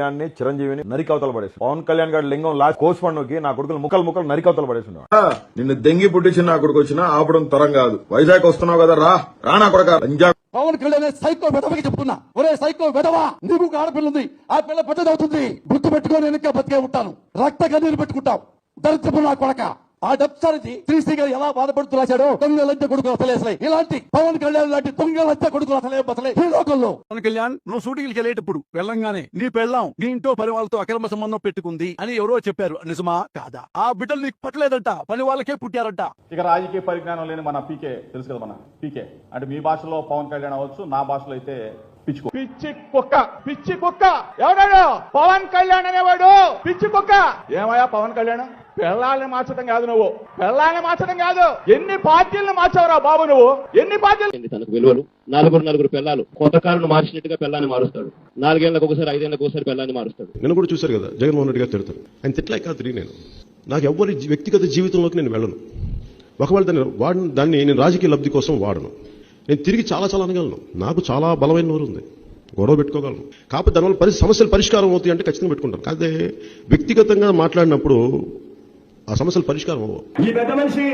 కళ్యాణ్ ని చిరంజీవిని నరికవతలు పడేసి పవన్ కళ్యాణ్ గారి లింగం లాస్ట్ కోచ్ పండుకి నా కొడుకులు ముక్కలు నరికవతలు పడేసి నిన్ను దెంగి పుట్టించి నా కొడుకు వచ్చినా ఆపడం తరం కాదు. వైజాగ్ వస్తున్నావు కదా, రా నా కొడుక. పవన్ కళ్యాణ్ సైకో వెధవకి చెప్తున్నా, ఒరే సైకో వెధవా, నీకు ఒక ఆడపిల్ల ఉంది, ఆ పిల్ల పెద్దదవుతుంది, గుర్తు పెట్టుకొని వెనక బతికే ఉంటాను, రక్త కన్నీరు పెట్టుకుంటావు, దరిద్రపు నా కొడక. ఆ డబ్సారికి శ్రీశ్రీ గారు ఎలా బాధపడుతూ రాశాడో, దొంగ లంచ కొడుకులు అసలే ఇలాంటి పవన్ కళ్యాణ్ లాంటి దొంగ లంచ కొడుకులు అసలే ఈ లోకంలో. పవన్ కళ్యాణ్ నువ్వు షూటింగ్కి వెళ్ళేటప్పుడు వెళ్ళంగానే నీ పెళ్ళాం నీ ఇంట్లో పని వాళ్ళతో అక్రమ సంబంధం పెట్టుకుంది అని ఎవరో చెప్పారు, నిజమా కాదా? ఆ బిడ్డలు నీకు పట్టలేదంట, పని వాళ్ళకే పుట్టారంట. ఇక రాజకీయ పరిజ్ఞానం లేని మన పీకే తెలుసు కదా, మన పీకే అంటే మీ భాషలో పవన్ కళ్యాణ్ అవ్వచ్చు, నా భాషలో అయితే పిచ్చి కుక్క ఎవడాడు? పవన్ కళ్యాణ్ అనేవాడు పిచ్చి కుక్క. ఏమయ్యా పవన్ కళ్యాణ్, పెళ్ళాలని మార్చడం కాదు, నువ్వు పెళ్ళాలని మార్చడం కాదు, ఎన్ని పార్టీలను మార్చావురా బాబు నువ్వు, ఎన్ని పార్టీలు. తనకు విలువలు నలుగురు పిల్లలు కొంతకాలం మార్చినట్టుగా పిల్లాన్ని మారుస్తాడు, 4 ఏళ్లకు ఒకసారి 5 ఏళ్లకు ఒకసారి పిల్లాన్ని మారుస్తాడు. నేను కూడా చూశారు కదా, జగన్మోహన్ రెడ్డి గారు తిడతారు. ఆయన తిట్టలేక కాదు, నేను నాకు ఎవరి వ్యక్తిగత జీవితంలోకి నేను వెళ్ళను. ఒకవేళ దాన్ని నేను రాజకీయ లబ్ధి కోసం వాడను. నేను తిరిగి చాలా అనగలను. నాకు చాలా బలమైన నోరు ఉంది, గొడవ పెట్టుకోగలను. కాకపోతే దానివల్ల సమస్యలు పరిష్కారం అవుతాయి అంటే ఖచ్చితంగా పెట్టుకుంటాను. అదే వ్యక్తిగతంగా మాట్లాడినప్పుడు ఆ సమస్యలు పరిష్కారం అవ్వవు. ఈ పెద్ద మనిషి